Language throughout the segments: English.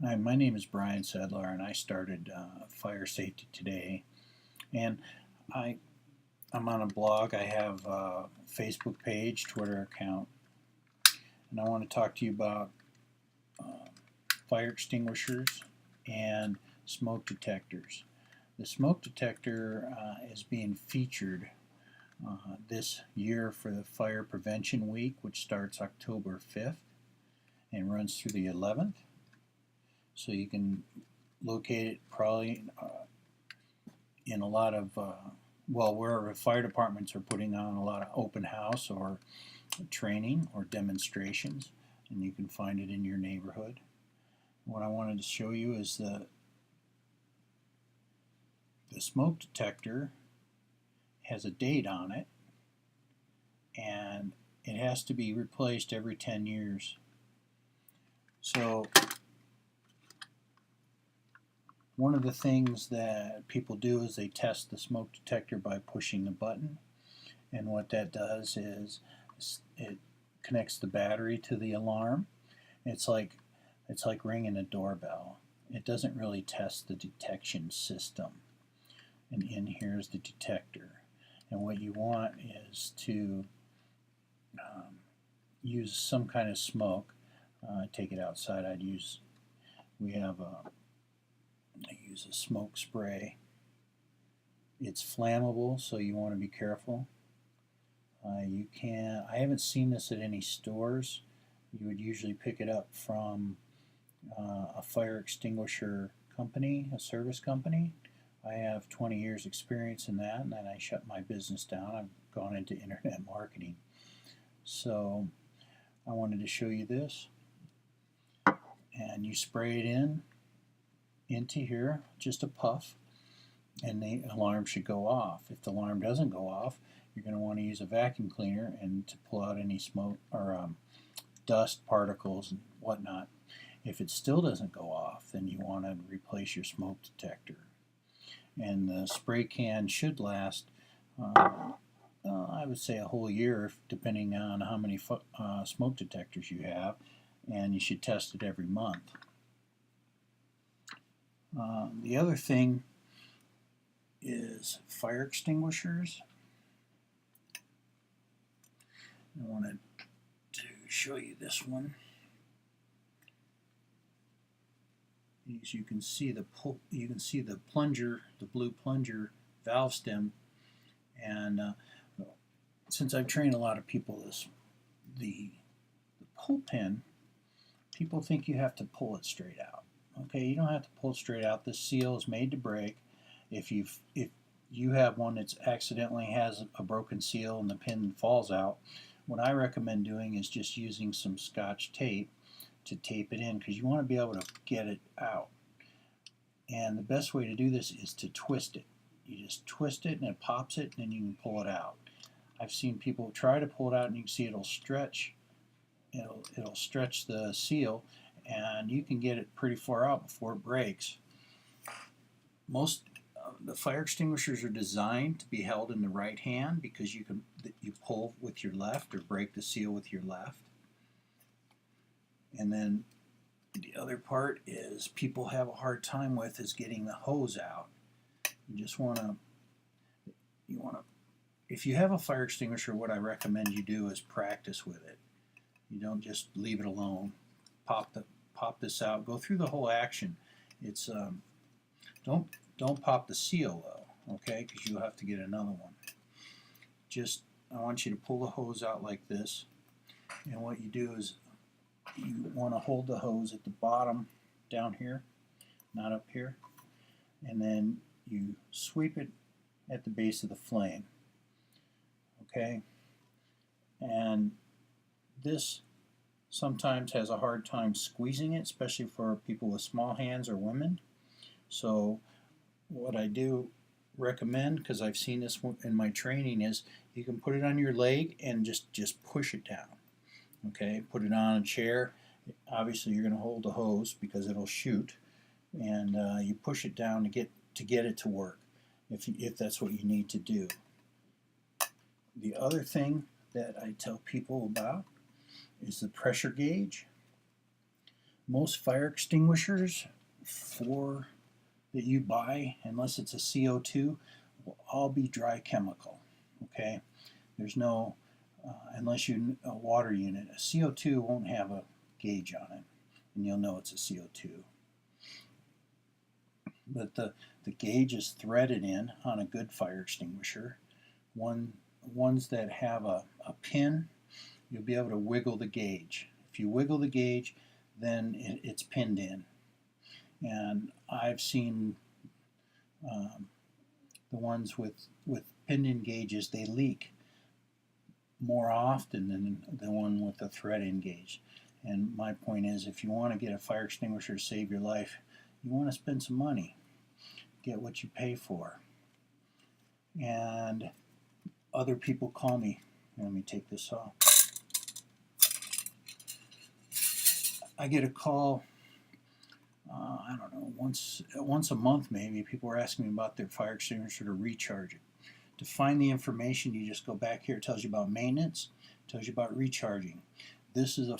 Hi, my name is Brian Sedlar, and I started Fire Safety Today. And I, I'm on a blog. I have a Facebook page, Twitter account, and I want to talk to you about uh, fire extinguishers and smoke detectors. The smoke detector is being featured this year for the Fire Prevention Week, which starts October 5th and runs through the 11th. So you can locate it probably in a lot of wherever fire departments are putting on a lot of open house or training or demonstrations, and you can find it in your neighborhood. What I wanted to show you is the smoke detector has a date on it, and it has to be replaced every 10 years. So one of the things that people do is they test the smoke detector by pushing the button, and what that does is it connects the battery to the alarm. It's like ringing a doorbell. It doesn't really test the detection system. And in here is the detector. And what you want is to use some kind of smoke. Take it outside. I use a smoke spray. It's flammable, so you want to be careful. I haven't seen this at any stores. You would usually pick it up from a fire extinguisher company, a service company. I have 20 years experience in that, and then I shut my business down. I've gone into internet marketing. So I wanted to show you this. And you spray it into here, just a puff, and the alarm should go off. If the alarm doesn't go off, you're going to want to use a vacuum cleaner and to pull out any smoke or dust particles and whatnot. If it still doesn't go off, then you want to replace your smoke detector. And the spray can should last, I would say, a whole year, depending on how many smoke detectors you have, and you should test it every month. The other thing is fire extinguishers. I wanted to show you this one. As you can see the plunger, the blue plunger valve stem, and since I've trained a lot of people the pull pin, people think you have to pull it straight out. Okay, you don't have to pull it straight out. This seal is made to break. If you have one that's accidentally has a broken seal and the pin falls out, what I recommend doing is just using some Scotch tape to tape it in, because you want to be able to get it out. And the best way to do this is to twist it. You just twist it and it pops it, and then you can pull it out. I've seen people try to pull it out, and you can see it'll stretch. It'll stretch the seal, and you can get it pretty far out before it breaks. Most the fire extinguishers are designed to be held in the right hand, because you pull with your left or break the seal with your left. And then the other part is people have a hard time with is getting the hose out. If you have a fire extinguisher, what I recommend you do is practice with it. You don't just leave it alone. Pop this out. Go through the whole action. It's don't pop the seal though, okay? Because you'll have to get another one. I want you to pull the hose out like this, and what you do is you want to hold the hose at the bottom down here, not up here, and then you sweep it at the base of the flame. Okay? And this sometimes has a hard time squeezing it, especially for people with small hands or women. So what I do recommend, because I've seen this in my training, is you can put it on your leg and just push it down. Okay, put it on a chair. Obviously, you're going to hold the hose because it'll shoot, and you push it down to get it to work, if that's what you need to do. The other thing that I tell people about is the pressure gauge. Most fire extinguishers that you buy, unless it's a CO2, will all be dry chemical. Okay, there's no unless you a water unit. A CO2 won't have a gauge on it, and you'll know it's a CO2. But the gauge is threaded in on a good fire extinguisher. Ones that have a pin, you'll be able to wiggle the gauge. If you wiggle the gauge, then it's pinned in. And I've seen the ones with pinned in gauges, they leak more often than the one with the thread in gauge. And my point is, if you want to get a fire extinguisher to save your life, you want to spend some money. Get what you pay for. And other people call me. Let me take this off. I get a call, I don't know, once a month maybe. People are asking me about their fire extinguisher to recharge it. To find the information, you just go back here. It tells you about maintenance, it tells you about recharging. This is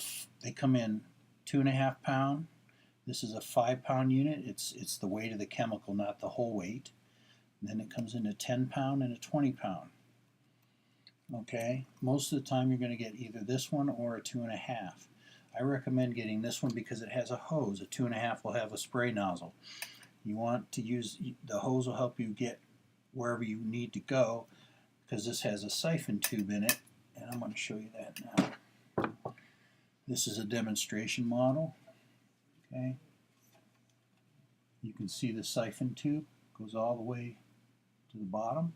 they come in 2.5 pound. This is a 5 pound unit. It's the weight of the chemical, not the whole weight. And then it comes in a 10 pound and a 20 pound. Okay, most of the time you're going to get either this one or a 2.5. I recommend getting this one because it has a hose. A 2.5 will have a spray nozzle. You want to use the hose will help you get wherever you need to go, because this has a siphon tube in it, and I'm going to show you that now. This is a demonstration model. Okay, you can see the siphon tube goes all the way to the bottom,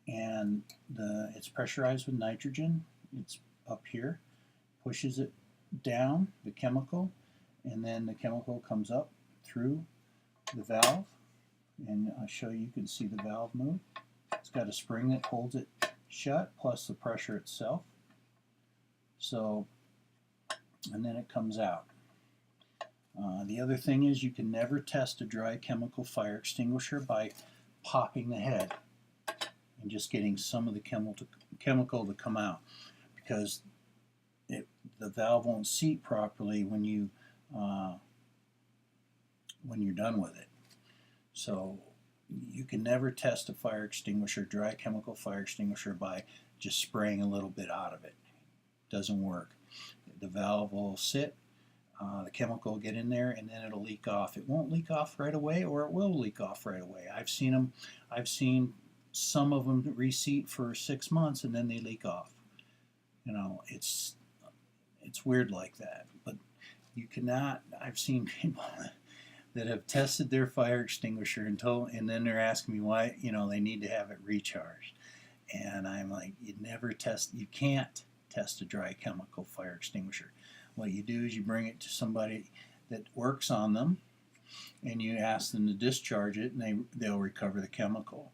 and it's pressurized with nitrogen. It's up here, pushes it down, the chemical, and then the chemical comes up through the valve, and I'll show you. You can see the valve move. It's got a spring that holds it shut, plus the pressure itself. So, and then it comes out. The other thing is, you can never test a dry chemical fire extinguisher by popping the head and just getting some of the chemical to come out, because the valve won't seat properly when you're done with it. So you can never test a fire extinguisher, dry chemical fire extinguisher, by just spraying a little bit out of it. It doesn't work. The valve will sit, the chemical will get in there, and then it'll leak off. It won't leak off right away, or it will leak off right away. I've seen some of them reseat for 6 months and then they leak off. You know, it's weird like that. But you cannot. I've seen people that have tested their fire extinguisher and then they're asking me why, they need to have it recharged. And I'm like, you can't test a dry chemical fire extinguisher. What you do is you bring it to somebody that works on them, and you ask them to discharge it, and they'll recover the chemical.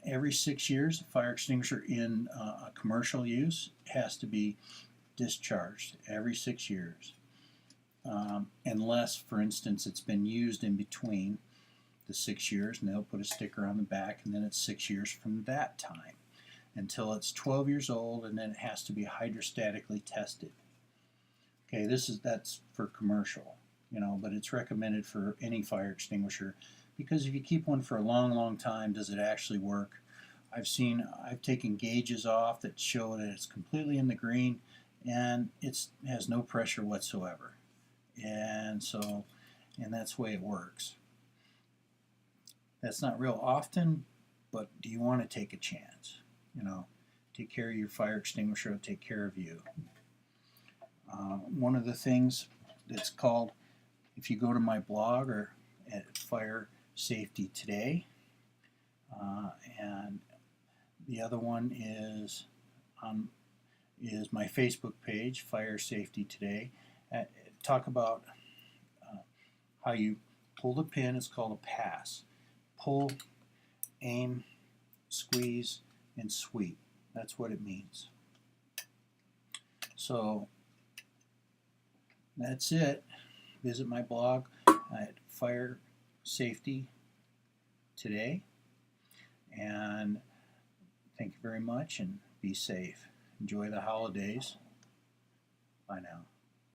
Every 6 years, a fire extinguisher in a commercial use has to be discharged every 6 years. Unless, for instance, it's been used in between the 6 years, and they'll put a sticker on the back, and then it's 6 years from that time until it's 12 years old, and then it has to be hydrostatically tested. Okay, that's for commercial, but it's recommended for any fire extinguisher, because if you keep one for a long, long time, does it actually work? I've taken gauges off that show that it's completely in the green, and it has no pressure whatsoever. And that's the way it works. That's not real often, but do you want to take a chance? Take care of your fire extinguisher, it'll take care of you. One of the things that's called, if you go to my blog or at Fire Safety Today, and the other one is my Facebook page, Fire Safety Today. Talk about how you pull the pin. It's called a pass. Pull, aim, squeeze, and sweep. That's what it means. So that's it. Visit my blog at Fire Safety Today. And thank you very much, and be safe. Enjoy the holidays. Bye now.